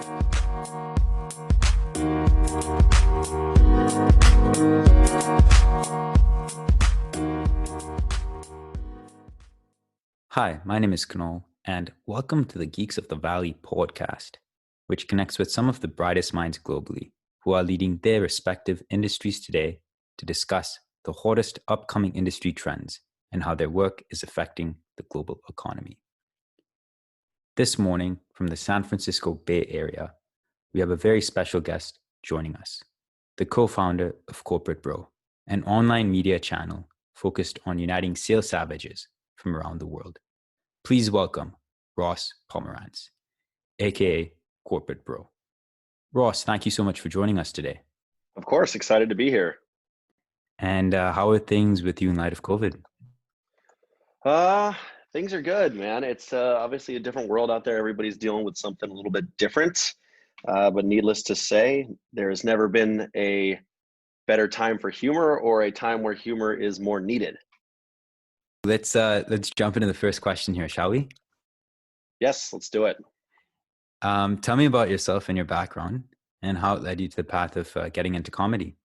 Hi, my name is Kunal, and welcome to the Geeks of the Valley podcast, which connects with some of the brightest minds globally who are leading their respective industries today to discuss the hottest upcoming industry trends and how their work is affecting the global economy. This morning, from the San Francisco Bay Area, we have a very special guest joining us, the co-founder of Corporate Bro, an online media channel focused on uniting sales savages from around the world. Please welcome Ross Pomerantz, aka Corporate Bro. Ross, thank you so much for joining us today. Of course, excited to be here. And how are things with you in light of COVID? Things are good, man. It's obviously a different world out there. Everybody's dealing with something a little bit different. But needless to say, there has never been a better time for humor or a time where humor is more needed. Let's jump into the first question here, shall we? Yes, let's do it. Tell me about yourself and your background and how it led you to the path of getting into comedy.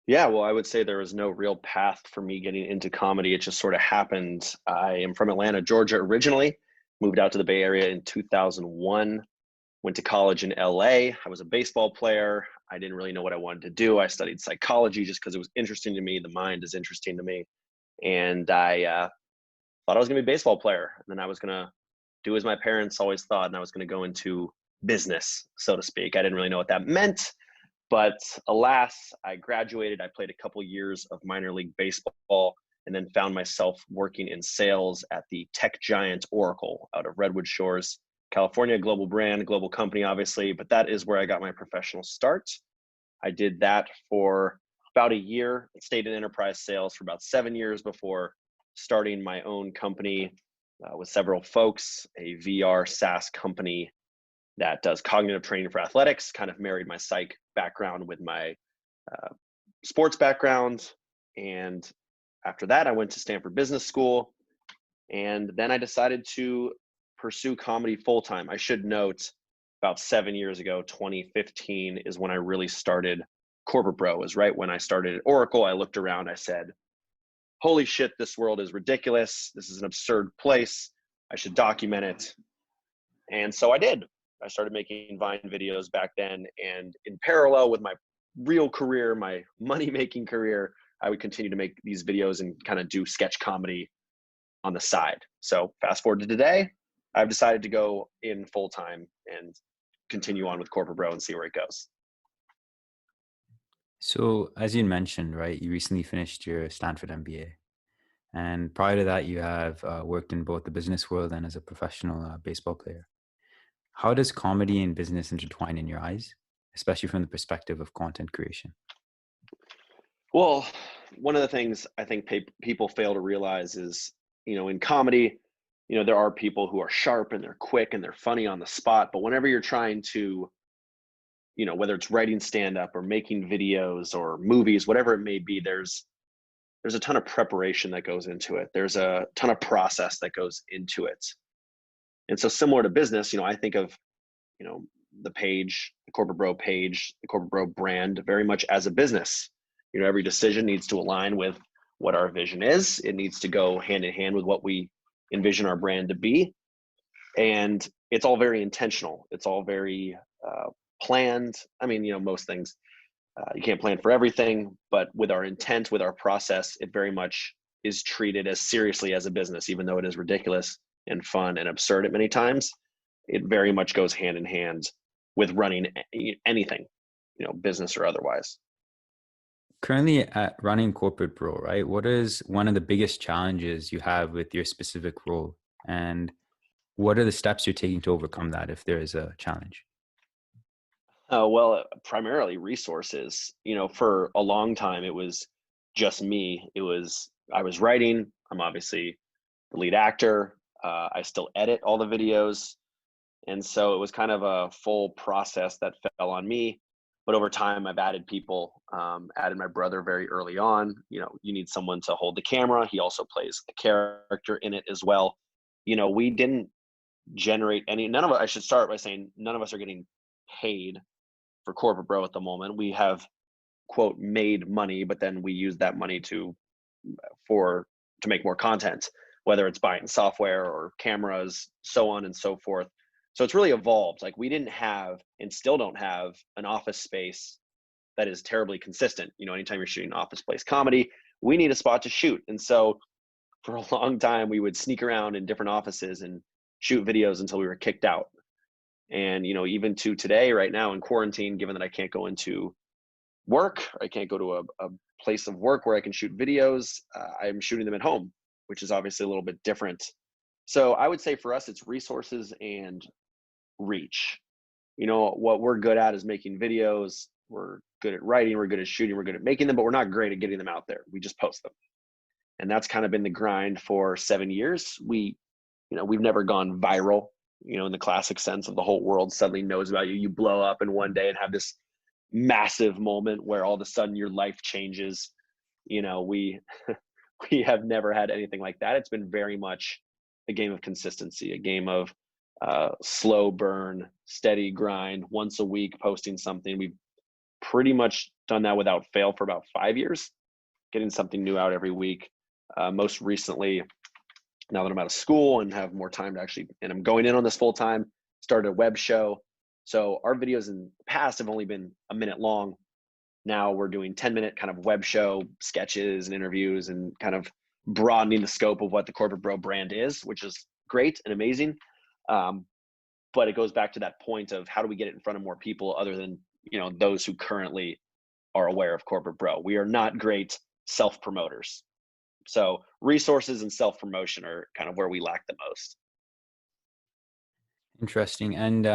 Yeah, well, I would say there was no real path for me getting into comedy. It just sort of happened. I am from Atlanta, Georgia originally, moved out to the Bay Area in 2001, went to college in LA. I was a baseball player. I didn't really know what I wanted to do. I studied psychology just because it was interesting to me. The mind is interesting to me. And I thought I was going to be a baseball player. And then I was going to do as my parents always thought, and I was going to go into business, so to speak. I didn't really know what that meant. But alas, I graduated. I played a couple years of minor league baseball and then found myself working in sales at the tech giant Oracle out of Redwood Shores, California. Global brand, global company, obviously, but that is where I got my professional start. I did that for about a year, stayed in enterprise sales for about 7 years before starting my own company with several folks, a VR SaaS company that does cognitive training for athletics. Kind of married my psych background with my sports background. And after that, I went to Stanford Business School. And then I decided to pursue comedy full-time. I should note about 7 years ago, 2015 is when I really started Corporate Bro. It was right when I started at Oracle. I looked around, I said, holy shit, this world is ridiculous. This is an absurd place. I should document it. And so I did. I started making Vine videos back then. And in parallel with my real career, my money-making career, I would continue to make these videos and kind of do sketch comedy on the side. So fast forward to today, I've decided to go in full-time and continue on with Corporate Bro and see where it goes. So, as you mentioned, right, you recently finished your Stanford MBA. And prior to that, you have worked in both the business world and as a professional baseball player. How does comedy and business intertwine in your eyes, especially from the perspective of content creation? Well, one of the things I think people fail to realize is, in comedy, there are people who are sharp and they're quick and they're funny on the spot. But whenever you're trying to, whether it's writing stand-up or making videos or movies, whatever it may be, there's a ton of preparation that goes into it. There's a ton of process that goes into it. And so similar to business, I think of, the page, the Corporate Bro page, the Corporate Bro brand very much as a business. Every decision needs to align with what our vision is. It needs to go hand in hand with what we envision our brand to be. And it's all very intentional. It's all very planned. I mean, most things, you can't plan for everything, but with our intent, with our process, it very much is treated as seriously as a business, even though it is ridiculous and fun and absurd at many times. It very much goes hand in hand with running anything, business or otherwise. Currently at running Corporate Bro, right? What is one of the biggest challenges you have with your specific role? And what are the steps you're taking to overcome that if there is a challenge? Well, primarily resources. For a long time, it was just me. I was writing. I'm obviously the lead actor. I still edit all the videos. And so it was kind of a full process that fell on me. But over time, I've added people, added my brother very early on. You need someone to hold the camera. He also plays a character in it as well. We didn't generate any, none of us, I should start by saying none of us are getting paid for Corporate Bro at the moment. We have, quote, made money, but then we use that money for to make more content, whether it's buying software or cameras, so on and so forth. So it's really evolved. Like, we didn't have and still don't have an office space that is terribly consistent. Anytime you're shooting office place comedy, we need a spot to shoot. And so for a long time, we would sneak around in different offices and shoot videos until we were kicked out. And, even to today, right now in quarantine, given that I can't go into work, I can't go to a place of work where I can shoot videos, I'm shooting them at home, which is obviously a little bit different. So I would say for us, it's resources and reach. What we're good at is making videos. We're good at writing, we're good at shooting, we're good at making them, but we're not great at getting them out there. We just post them. And that's kind of been the grind for 7 years. We've never gone viral, in the classic sense of the whole world suddenly knows about you. You blow up in one day and have this massive moment where all of a sudden your life changes. We we have never had anything like that. It's been very much a game of consistency, a game of slow burn, steady grind, once a week posting something. We've pretty much done that without fail for about 5 years, getting something new out every week. Most recently, now that I'm out of school and have more time to actually, and I'm going in on this full time, started a web show. So our videos in the past have only been a minute long. Now we're doing 10-minute kind of web show sketches and interviews and kind of broadening the scope of what the Corporate Bro brand is, which is great and amazing. But it goes back to that point of how do we get it in front of more people other than, those who currently are aware of Corporate Bro. We are not great self-promoters. So resources and self-promotion are kind of where we lack the most. Interesting. And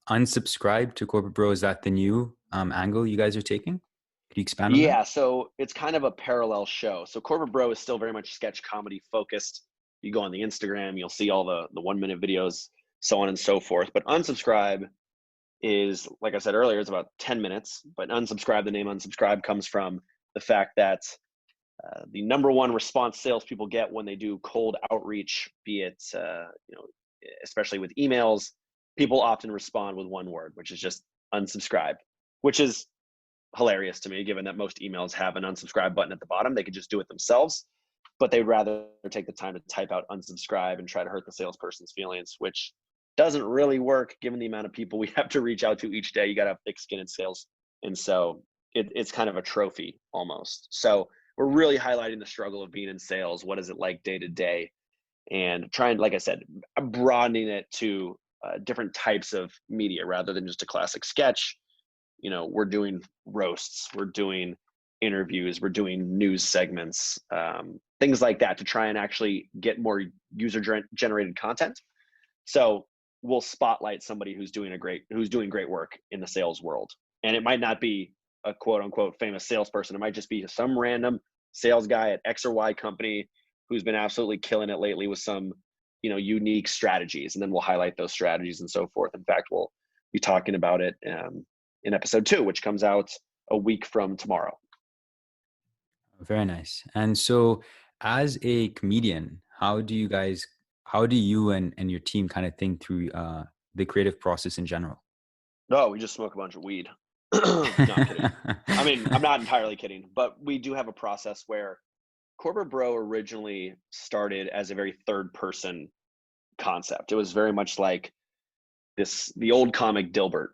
unsubscribe to Corporate Bro, is that the new angle you guys are taking? Could you expand on that? Yeah, so it's kind of a parallel show. So Corporate Bro is still very much sketch comedy focused. You go on the Instagram, you'll see all the 1-minute videos, so on and so forth. But Unsubscribe is, like I said earlier, it's about 10 minutes. But Unsubscribe, the name Unsubscribe comes from the fact that the number one response salespeople get when they do cold outreach, be it, especially with emails, people often respond with one word, which is just unsubscribe, which is hilarious to me, given that most emails have an unsubscribe button at the bottom. They could just do it themselves, but they'd rather take the time to type out unsubscribe and try to hurt the salesperson's feelings, which doesn't really work given the amount of people we have to reach out to each day. You got to have thick skin in sales. And so it's kind of a trophy almost. So we're really highlighting the struggle of being in sales. What is it like day to day? And trying, like I said, broadening it to different types of media rather than just a classic sketch. We're doing roasts, we're doing interviews, we're doing news segments, things like that to try and actually get more user-generated content. So we'll spotlight somebody who's doing great work in the sales world. And it might not be a quote unquote famous salesperson. It might just be some random sales guy at X or Y company who's been absolutely killing it lately with some, unique strategies. And then we'll highlight those strategies and so forth. In fact, we'll be talking about it in episode 2, which comes out a week from tomorrow. Very nice. And so as a comedian, how do you and your team kind of think through the creative process in general? No, we just smoke a bunch of weed. No, I'm kidding. I mean, I'm not entirely kidding, but we do have a process where Corporate Bro originally started as a very third person concept. It was very much like the old comic Dilbert,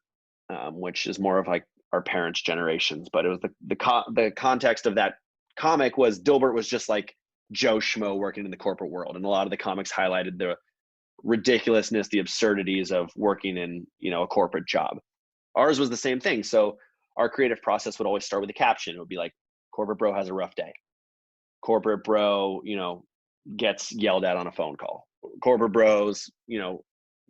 which is more of like our parents' generations, but it was the context of that comic was Dilbert was just like Joe Schmo working in the corporate world. And a lot of the comics highlighted the ridiculousness, the absurdities of working in, a corporate job. Ours was the same thing. So our creative process would always start with a caption. It would be like, Corporate Bro has a rough day. Corporate Bro, gets yelled at on a phone call. Corporate Bros,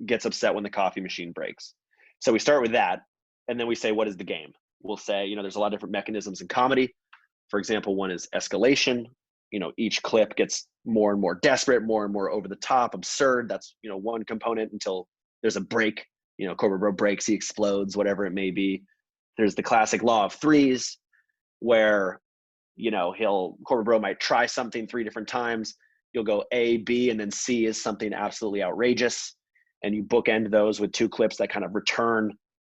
gets upset when the coffee machine breaks. So we start with that. And then we say, what is the game? We'll say, there's a lot of different mechanisms in comedy. For example, one is escalation. Each clip gets more and more desperate, more and more over the top, absurd. That's, one component until there's a break. Corporate Bro breaks, he explodes, whatever it may be. There's the classic law of threes where, Corporate Bro might try something 3 different times. You'll go A, B, and then C is something absolutely outrageous. and you bookend those with 2 clips that kind of return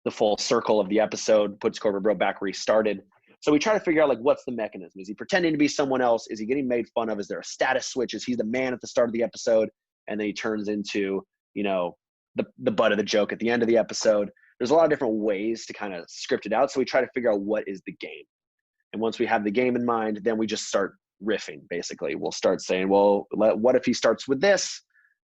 the full circle of the episode, puts Corporate Bro back where he started. So we try to figure out, like, what's the mechanism? Is he pretending to be someone else? Is he getting made fun of? Is there a status switch? Is he the man at the start of the episode, and then he turns into, the butt of the joke at the end of the episode? There's a lot of different ways to kind of script it out. So we try to figure out what is the game. And once we have the game in mind, then we just start riffing, basically. We'll start saying, well, what if he starts with this?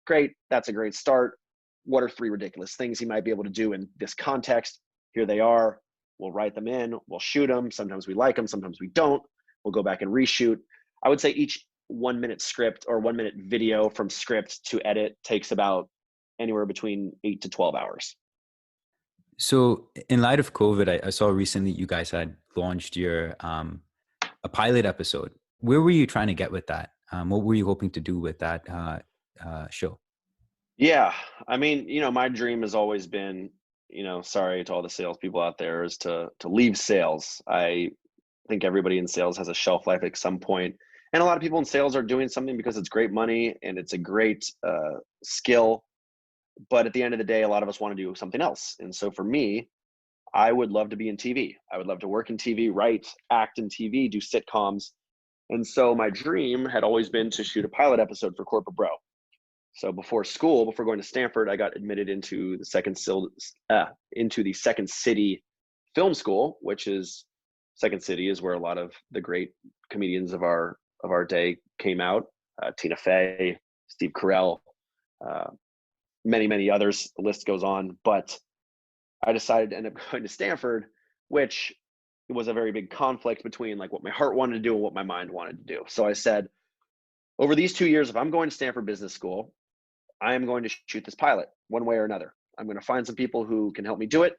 Great, that's a great start. What are 3 ridiculous things he might be able to do in this context? Here they are. We'll write them in. We'll shoot them. Sometimes we like them. Sometimes we don't. We'll go back and reshoot. I would say each 1-minute script or 1-minute video from script to edit takes about anywhere between 8 to 12 hours. So in light of COVID, I saw recently you guys had launched your a pilot episode. Where were you trying to get with that? What were you hoping to do with that show? Yeah, I mean, my dream has always been, sorry to all the salespeople out there, is to leave sales. I think everybody in sales has a shelf life at some point, and a lot of people in sales are doing something because it's great money and it's a great skill. But at the end of the day, a lot of us want to do something else. And so for me, I would love to be in TV. I would love to work in TV, write, act in TV, do sitcoms. And so my dream had always been to shoot a pilot episode for Corporate Bro. So before school, before going to Stanford, I got admitted into the Second City Film School, which is Second City is where a lot of the great comedians of our day came out. Tina Fey, Steve Carell, many others. The list goes on. But I decided to end up going to Stanford, which was a very big conflict between like what my heart wanted to do and what my mind wanted to do. So I said, over these 2 years, if I'm going to Stanford Business School, I am going to shoot this pilot one way or another. I'm going to find some people who can help me do it.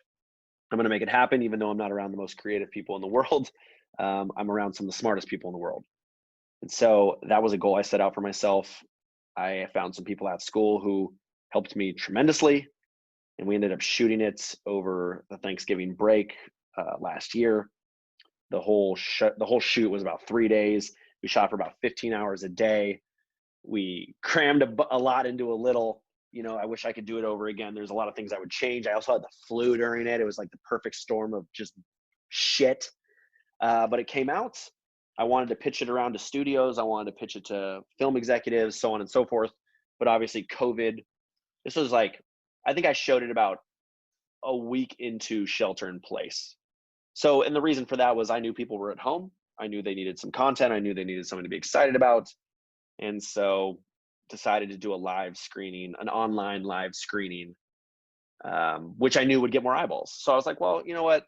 I'm going to make it happen, even though I'm not around the most creative people in the world. I'm around some of the smartest people in the world. And so that was a goal I set out for myself. I found some people at school who helped me tremendously, and we ended up shooting it over the Thanksgiving break last year. The whole shoot was about 3 days. We shot for about 15 hours a day. We crammed a lot into a little. I wish I could do it over again. There's a lot of things I would change. I also had the flu during it. It was like the perfect storm of just shit. But it came out. I wanted to pitch it around to studios. I wanted to pitch it to film executives, so on and so forth. But obviously COVID, this was like, I think I showed it about a week into shelter in place. So, and the reason for that was I knew people were at home. I knew they needed some content. I knew they needed something to be excited about. And so decided to do a live screening, an online live screening, which I knew would get more eyeballs. So I was like, well, you know what?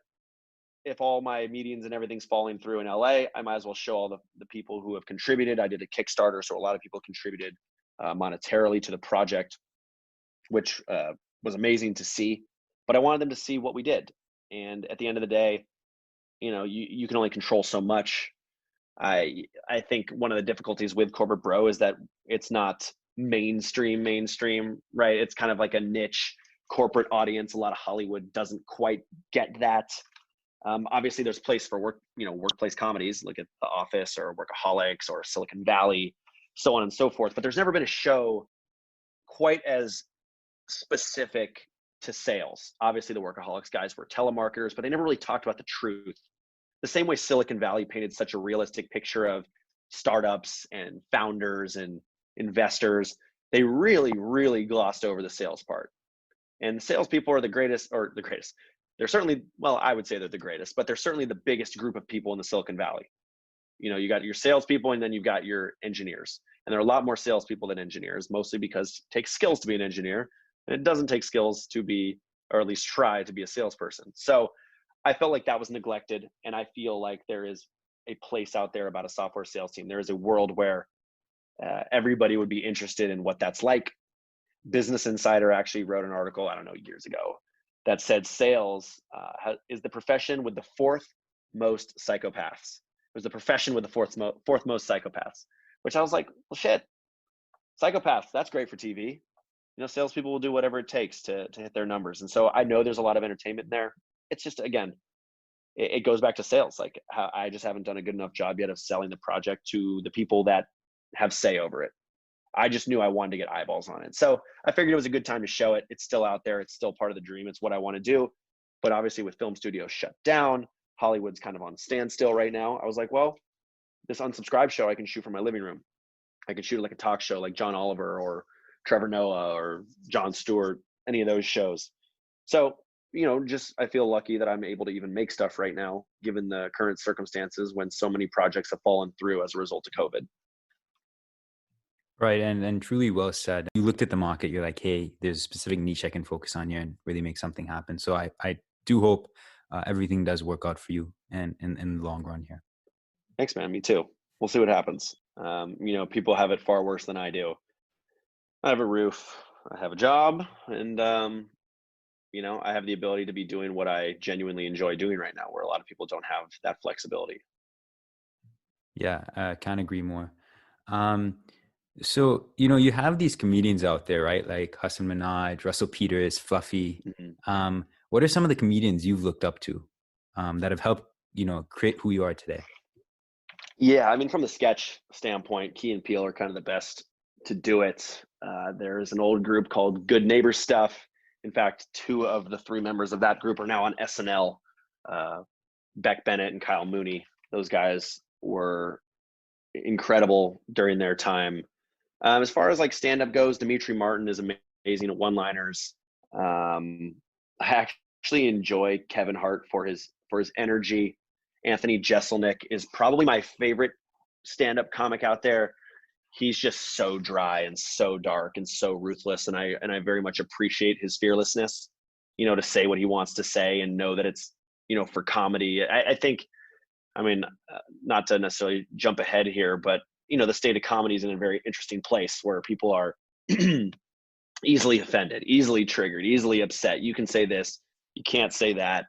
If all my meetings and everything's falling through in LA, I might as well show all the people who have contributed. I did a Kickstarter, so a lot of people contributed monetarily to the project, which was amazing to see. But I wanted them to see what we did. And at the end of the day, you can only control so much. I think one of the difficulties with Corporate Bro is that it's not mainstream, right? It's kind of like a niche corporate audience. A lot of Hollywood doesn't quite get that. Obviously, there's place for workplace comedies. Look at The Office or Workaholics or Silicon Valley, so on and so forth. But there's never been a show quite as specific to sales. Obviously, the Workaholics guys were telemarketers, but they never really talked about the truth. The same way Silicon Valley painted such a realistic picture of startups and founders and investors, they really, really glossed over the sales part. And the salespeople are the greatest. They're certainly, well, I would say they're the greatest, but they're certainly the biggest group of people in the Silicon Valley. You got your salespeople, and then you've got your engineers. And there are a lot more salespeople than engineers, mostly because it takes skills to be an engineer, and it doesn't take skills to be, or at least try to be, a salesperson. So I felt like that was neglected, and I feel like there is a place out there about a software sales team. There is a world where everybody would be interested in what that's like. Business Insider actually wrote an article, I don't know, years ago, that said sales is the profession with the fourth most psychopaths. It was the profession with the fourth most psychopaths, which I was like, well, shit, psychopaths, that's great for TV. Salespeople will do whatever it takes to hit their numbers. And so I know there's a lot of entertainment there. It's just, again, it goes back to sales. Like, I just haven't done a good enough job yet of selling the project to the people that have say over it. I just knew I wanted to get eyeballs on it. So I figured it was a good time to show it. It's still out there. It's still part of the dream. It's what I want to do. But obviously, with film studios shut down, Hollywood's kind of on standstill right now. I was like, well, this unsubscribed show I can shoot from my living room. I could shoot it like a talk show, like John Oliver or Trevor Noah or Jon Stewart, any of those shows. So, just I feel lucky that I'm able to even make stuff right now, given the current circumstances when so many projects have fallen through as a result of COVID. Right. And truly well said. You looked at the market, you're like, hey, there's a specific niche I can focus on here and really make something happen. So I do hope everything does work out for you and in the long run here. Thanks, man. Me too. We'll see what happens. People have it far worse than I do. I have a roof, I have a job, and I have the ability to be doing what I genuinely enjoy doing right now, where a lot of people don't have that flexibility. Yeah, I can't agree more. Um, so, you have these comedians out there, right? Like Hassan Minaj, Russell Peters, Fluffy. Mhm. What are some of the comedians you've looked up to that have helped, create who you are today? Yeah, I mean, from the sketch standpoint, Key and Peele are kind of the best to do it. There's an old group called Good Neighbor Stuff. In fact, two of the three members of that group are now on SNL. Beck Bennett and Kyle Mooney. Those guys were incredible during their time. As far as like stand up goes, Dimitri Martin is amazing at one liners. I actually enjoy Kevin Hart for his energy. Anthony Jeselnik is probably my favorite stand up comic out there. He's just so dry and so dark and so ruthless, and I very much appreciate his fearlessness. To say what he wants to say and know that it's for comedy. I think, I mean, not to necessarily jump ahead here, but the state of comedy is in a very interesting place where people are easily offended, easily triggered, easily upset. You can say this, you can't say that.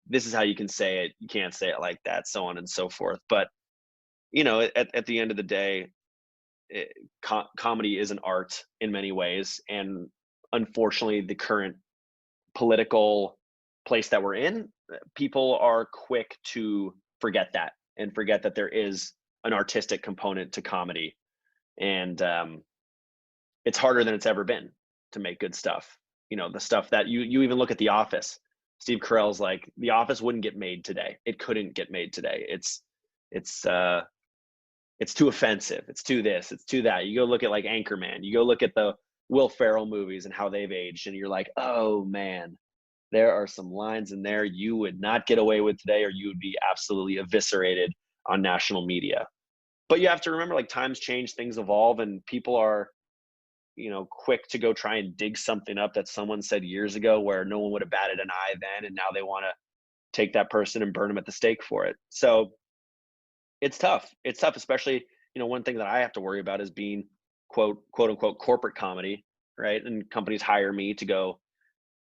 This is how you can say it. You can't say it like that, so on and so forth. But at the end of the day, comedy is an art in many ways, and unfortunately, the current political place that we're in, people are quick to forget that and forget that there is an artistic component to comedy. And it's harder than it's ever been to make good stuff. The stuff that you even look at The Office. Steve Carell's like, The Office wouldn't get made today. It couldn't get made today. It's too offensive. It's too this. It's too that. You go look at like Anchorman. You go look at the Will Ferrell movies and how they've aged, and you're like, oh man, there are some lines in there you would not get away with today, or you would be absolutely eviscerated on national media. But you have to remember, like, times change, things evolve, and people are, quick to go try and dig something up that someone said years ago where no one would have batted an eye then, and now they want to take that person and burn them at the stake for it. So it's tough. It's tough, especially, one thing that I have to worry about is being quote unquote corporate comedy, right? And companies hire me to go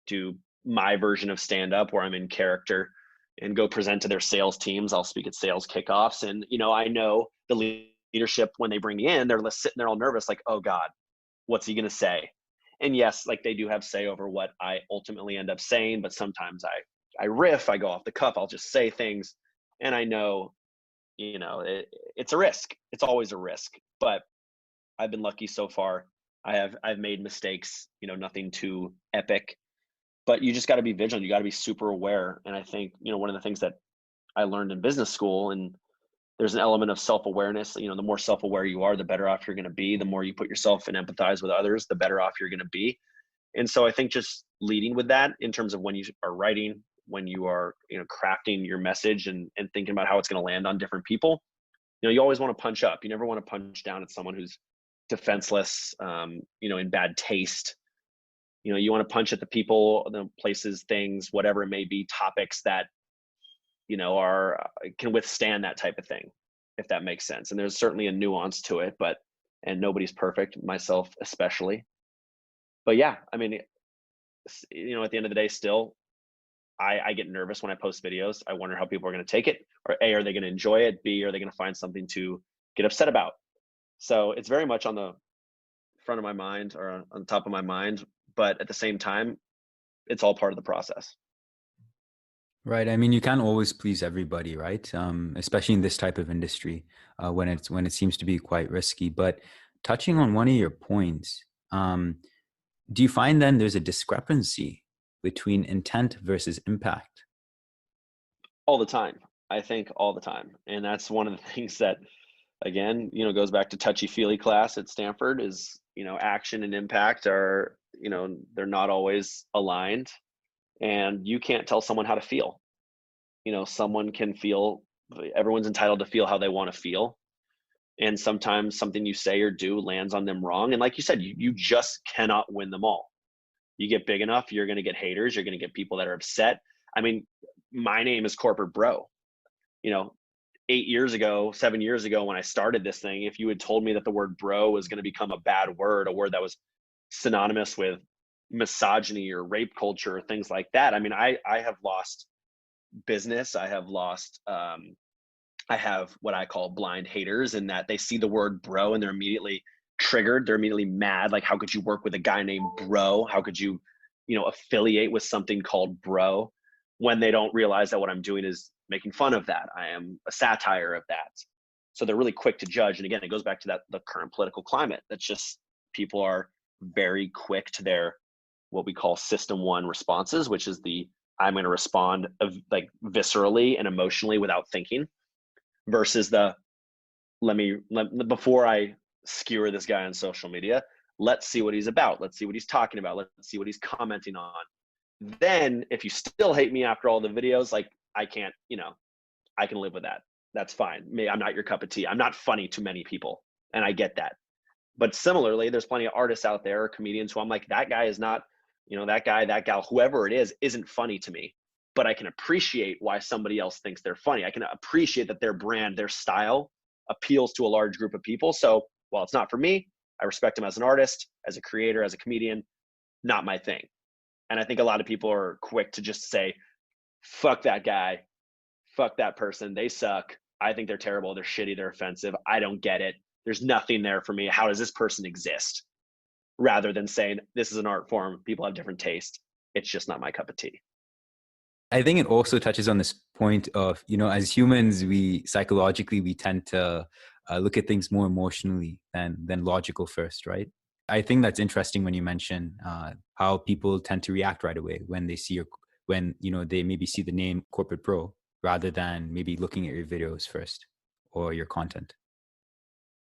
do my version of stand up where I'm in character and go present to their sales teams. I'll speak at sales kickoffs. And, I know the leadership, when they bring me in, they're sitting there all nervous, like, oh God, what's he going to say? And yes, like, they do have say over what I ultimately end up saying, but sometimes I riff, I go off the cuff, I'll just say things. And I know, it's a risk. It's always a risk, but I've been lucky so far. I've made mistakes, nothing too epic, but you just got to be vigilant. You got to be super aware. And I think, one of the things that I learned in business school, and there's an element of self-awareness. The more self-aware you are, the better off you're going to be. The more you put yourself and empathize with others, the better off you're going to be. And so I think just leading with that in terms of when you are writing, when you are, crafting your message and thinking about how it's going to land on different people, you always want to punch up. You never want to punch down at someone who's defenseless, in bad taste. You want to punch at the people, the places, things, whatever it may be, topics that, can withstand that type of thing, if that makes sense. And there's certainly a nuance to it, and nobody's perfect, myself especially. But yeah, I mean, at the end of the day, still, I get nervous when I post videos. I wonder how people are going to take it, or A, are they going to enjoy it? B, are they going to find something to get upset about? So it's very much on the front of my mind, or on the top of my mind, but at the same time, it's all part of the process. Right. I mean, you can't always please everybody, right? Especially in this type of industry, when it seems to be quite risky. But touching on one of your points, do you find then there's a discrepancy between intent versus impact? All the time. I think all the time. And that's one of the things that, again, goes back to touchy-feely class at Stanford is, action and impact are, they're not always aligned. And you can't tell someone how to feel. Someone can feel, everyone's entitled to feel how they want to feel. And sometimes something you say or do lands on them wrong. And like you said, you just cannot win them all. You get big enough, you're going to get haters, you're going to get people that are upset. I mean, my name is Corporate Bro. You know, 8 years ago, 7 years ago, when I started this thing, if you had told me that the word bro was going to become a bad word, a word that was synonymous with misogyny or rape culture or things like that, I mean, I have lost business. I have what I call blind haters, in that they see the word bro and they're immediately triggered. They're immediately mad. Like, how could you work with a guy named Bro? How could you, affiliate with something called Bro? When they don't realize that what I'm doing is making fun of that. I am a satire of that. So they're really quick to judge. And again, it goes back to the current political climate. That's just, people are very quick to their, what we call system one responses, which is I'm going to respond like viscerally and emotionally without thinking, versus before I skewer this guy on social media, let's see what he's about. Let's see what he's talking about. Let's see what he's commenting on. Then if you still hate me after all the videos, like, I can't, I can live with that. That's fine. I'm not your cup of tea. I'm not funny to many people, and I get that. But similarly, there's plenty of artists out there, or comedians, who I'm like, that guy is not, that guy, that gal, whoever it is, isn't funny to me. But I can appreciate why somebody else thinks they're funny. I can appreciate that their brand, their style appeals to a large group of people. So while it's not for me, I respect him as an artist, as a creator, as a comedian. Not my thing. And I think a lot of people are quick to just say, fuck that guy, fuck that person, they suck, I think they're terrible, they're shitty, they're offensive, I don't get it, there's nothing there for me, how does this person exist? Rather than saying, this is an art form, people have different taste, it's just not my cup of tea. I think it also touches on this point of, as humans, we psychologically, we tend to look at things more emotionally than logical first, right? I think that's interesting when you mention how people tend to react right away when they see they maybe see the name Corporate Pro, rather than maybe looking at your videos first or your content.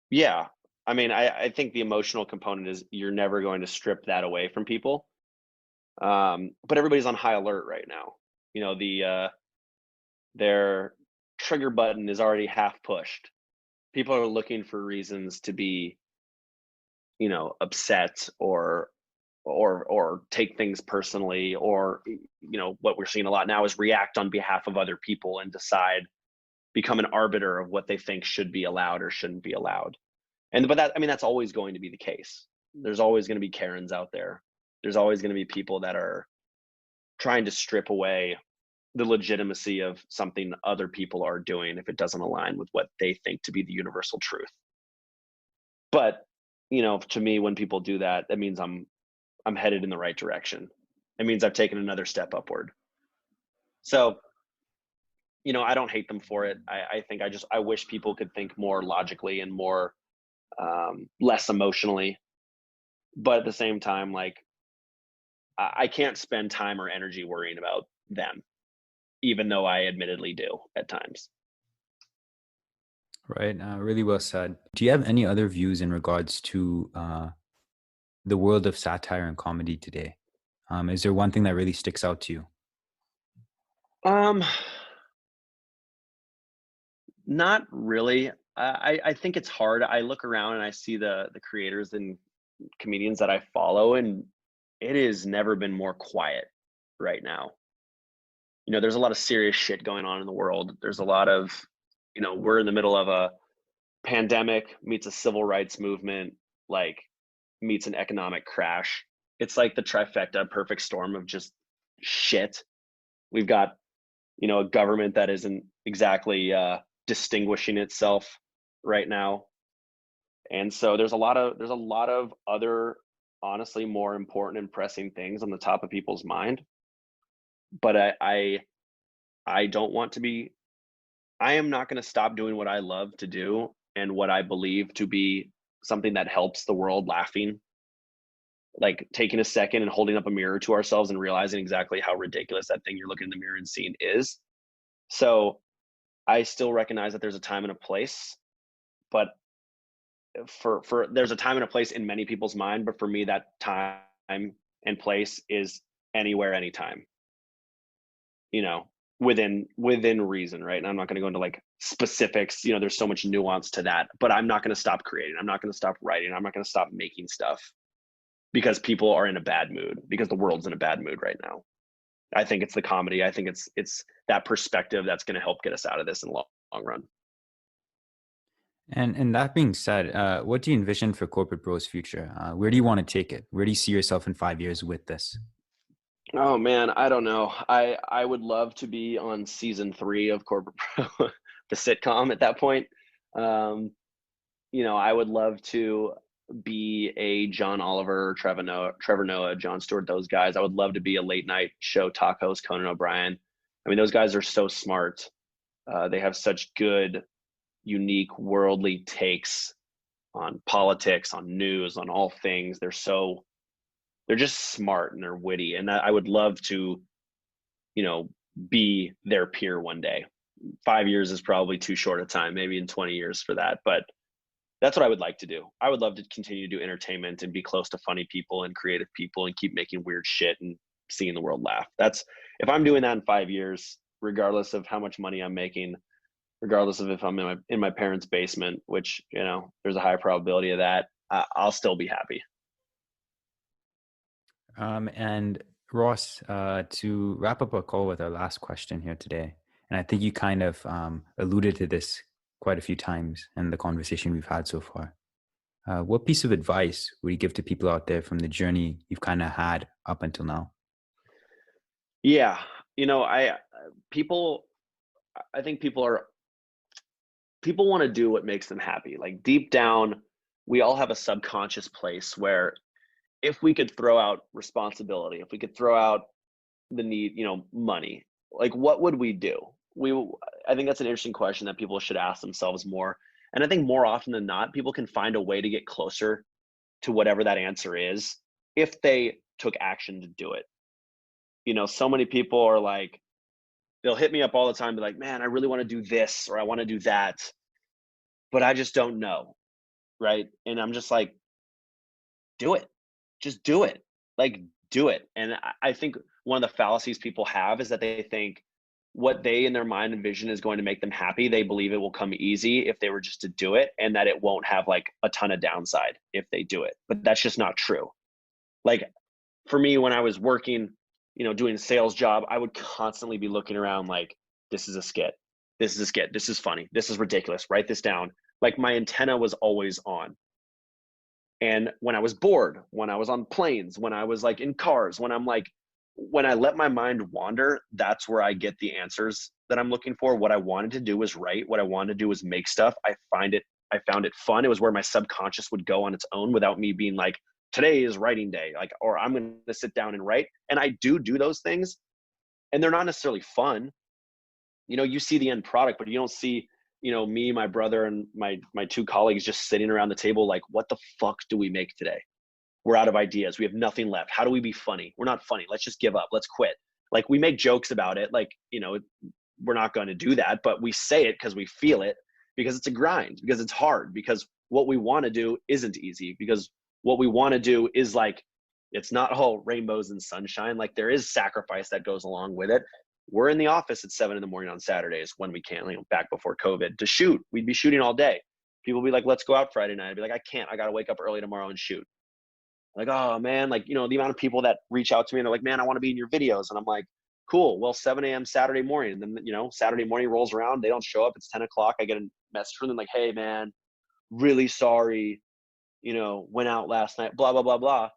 Yeah. I mean, I think the emotional component is, you're never going to strip that away from people. But everybody's on high alert right now. Their trigger button is already half pushed. People are looking for reasons to be, upset, or take things personally, or, what we're seeing a lot now is react on behalf of other people and become an arbiter of what they think should be allowed or shouldn't be allowed. But that's always going to be the case. There's always going to be Karens out there. There's always going to be people that are trying to strip away the legitimacy of something other people are doing if it doesn't align with what they think to be the universal truth. But, to me, when people do that, that means I'm headed in the right direction. It means I've taken another step upward. So, I don't hate them for it. I think I wish people could think more logically and more, less emotionally. But at the same time, like, I can't spend time or energy worrying about them, even though I admittedly do at times. Right. Really well said. Do you have any other views in regards to the world of satire and comedy today? Is there one thing that really sticks out to you? Um, Not really. I think it's hard. I look around and I see the creators and comedians that I follow, and it has never been more quiet right now. There's a lot of serious shit going on in the world. There's a lot of, we're in the middle of a pandemic meets a civil rights movement, like, meets an economic crash. It's like the trifecta, perfect storm of just shit. We've got, a government that isn't exactly distinguishing itself right now. And so there's a lot of other, honestly, more important and pressing things on the top of people's mind. But I don't want to be, I am not going to stop doing what I love to do and what I believe to be something that helps the world laughing, like taking a second and holding up a mirror to ourselves and realizing exactly how ridiculous that thing you're looking in the mirror and seeing is. So I still recognize that there's a time and a place, but for there's a time and a place in many people's mind, but for me, that time and place is anywhere, anytime, you know, within reason, right? And I'm not going to go into like specifics, there's so much nuance to that, but I'm not going to stop creating. I'm not going to stop writing. I'm not going to stop making stuff because people are in a bad mood, because the world's in a bad mood right now. I think it's the comedy. I think it's that perspective that's going to help get us out of this in the long run. And that being said, what do you envision for Corporate Bro's future? Where do you want to take it? Where do you see yourself in 5 years with this? Oh man, I don't know. I would love to be on season 3 of Corporate Pro, the sitcom at that point. Um, I would love to be a John Oliver, Trevor Noah, Jon Stewart, those guys. I would love to be a late night show talk host, Conan O'Brien. I mean, those guys are so smart. They have such good, unique, worldly takes on politics, on news, on all things. They're just smart and they're witty. And I would love to, you know, be their peer one day. 5 years is probably too short a time, maybe in 20 years for that. But that's what I would like to do. I would love to continue to do entertainment and be close to funny people and creative people and keep making weird shit and seeing the world laugh. That's, if I'm doing that in 5 years, regardless of how much money I'm making, regardless of if I'm in my parents' basement, which, there's a high probability of that, I'll still be happy. And Ross, to wrap up our call with our last question here today, and I think you kind of alluded to this quite a few times in the conversation we've had so far. What piece of advice would you give to people out there from the journey you've kind of had up until now? Yeah, people, I think people want to do what makes them happy. Like deep down, we all have a subconscious place where if we could throw out responsibility, if we could throw out the need, money, like what would we do? I think that's an interesting question that people should ask themselves more. And I think more often than not, people can find a way to get closer to whatever that answer is if they took action to do it. So many people are like, they'll hit me up all the time, be like, man, I really want to do this or I want to do that, but I just don't know. Right. And I'm just like, do it. Just do it. Like, do it. And I think one of the fallacies people have is that they think what they in their mind and vision is going to make them happy. They believe it will come easy if they were just to do it, and that it won't have like a ton of downside if they do it. But that's just not true. Like for me, when I was working, doing a sales job, I would constantly be looking around like, this is a skit. This is a skit. This is funny. This is ridiculous. Write this down. Like my antenna was always on. And when I was bored, when I was on planes, when I was like in cars, when I let my mind wander, that's where I get the answers that I'm looking for. What I wanted to do was write. What I wanted to do was make stuff. I found it fun. It was where my subconscious would go on its own without me being like, today is writing day, like, or I'm going to sit down and write. And I do those things, and they're not necessarily fun. You see the end product, but you don't see, me, my brother, and my 2 colleagues just sitting around the table like, what the fuck do we make today? We're out of ideas. We have nothing left. How do we be funny? We're not funny. Let's just give up. Let's quit. Like we make jokes about it. Like, we're not going to do that, but we say it because we feel it, because it's a grind, because it's hard, because what we want to do isn't easy, because what we want to do is like, it's not all rainbows and sunshine. Like there is sacrifice that goes along with it. We're in the office at 7 a.m. on Saturdays when we can, back before COVID, to shoot. We'd be shooting all day. People be like, let's go out Friday night. I'd be like, I can't. I got to wake up early tomorrow and shoot. Like, oh man, like, the amount of people that reach out to me and they're like, man, I want to be in your videos. And I'm like, cool. Well, 7 a.m. Saturday morning. And then, Saturday morning rolls around. They don't show up. It's 10 o'clock. I get a message from them like, hey man, really sorry, went out last night, blah, blah, blah, blah.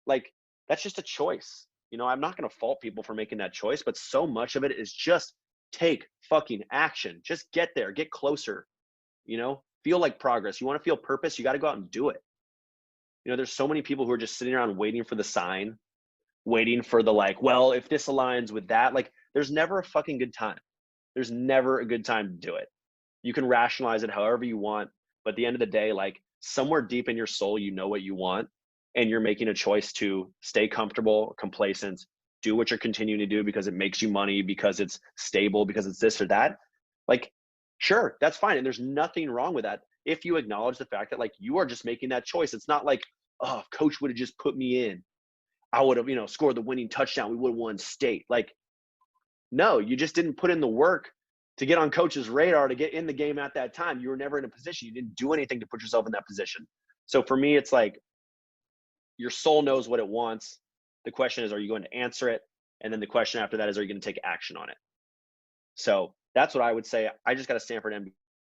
Like, that's just a choice. I'm not going to fault people for making that choice, but so much of it is just take fucking action. Just get there, get closer, feel like progress. You want to feel purpose, you got to go out and do it. There's so many people who are just sitting around waiting for the sign, waiting for the like, well, if this aligns with that, like there's never a fucking good time. There's never a good time to do it. You can rationalize it however you want, but at the end of the day, like somewhere deep in your soul, you know what you want, and you're making a choice to stay comfortable, complacent, do what you're continuing to do because it makes you money, because it's stable, because it's this or that, like, sure, that's fine. And there's nothing wrong with that if you acknowledge the fact that like you are just making that choice. It's not like, oh, if coach would have just put me in, I would have, scored the winning touchdown. We would have won state. Like, no, you just didn't put in the work to get on coach's radar to get in the game at that time. You were never in a position. You didn't do anything to put yourself in that position. So for me, it's like your soul knows what it wants. The question is, are you going to answer it? And then the question after that is, are you going to take action on it? So that's what I would say. I just got a Stanford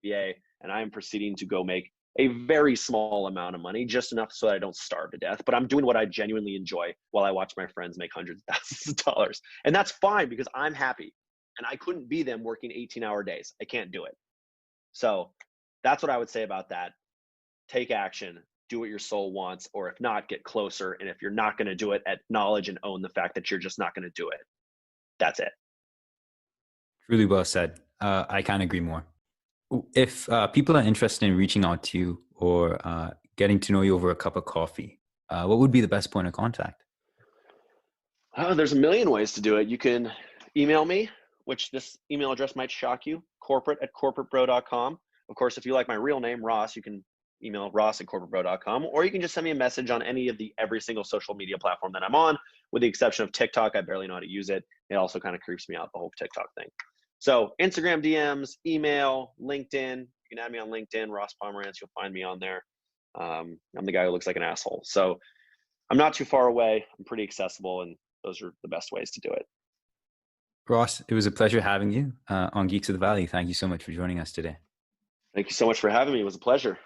MBA, and I am proceeding to go make a very small amount of money, just enough so that I don't starve to death. But I'm doing what I genuinely enjoy while I watch my friends make hundreds of thousands of dollars. And that's fine because I'm happy. And I couldn't be them working 18-hour days. I can't do it. So that's what I would say about that. Take action, do what your soul wants, or if not, get closer. And if you're not going to do it, acknowledge and own the fact that you're just not going to do it. That's it. Really well said. I can't agree more. If people are interested in reaching out to you or getting to know you over a cup of coffee, what would be the best point of contact? Oh, there's a million ways to do it. You can email me, which this email address might shock you, corporate@corporatebro.com. Of course, if you like my real name, Ross, you can email ross@corporatebro.com, or you can just send me a message on every single social media platform that I'm on, with the exception of TikTok. I barely know how to use it. It also kind of creeps me out, the whole TikTok thing. So Instagram DMs, email, LinkedIn. You can add me on LinkedIn, Ross Pomerantz. You'll find me on there. I'm the guy who looks like an asshole. So I'm not too far away. I'm pretty accessible, and those are the best ways to do it. Ross, it was a pleasure having you on Geeks of the Valley. Thank you so much for joining us today. Thank you so much for having me. It was a pleasure.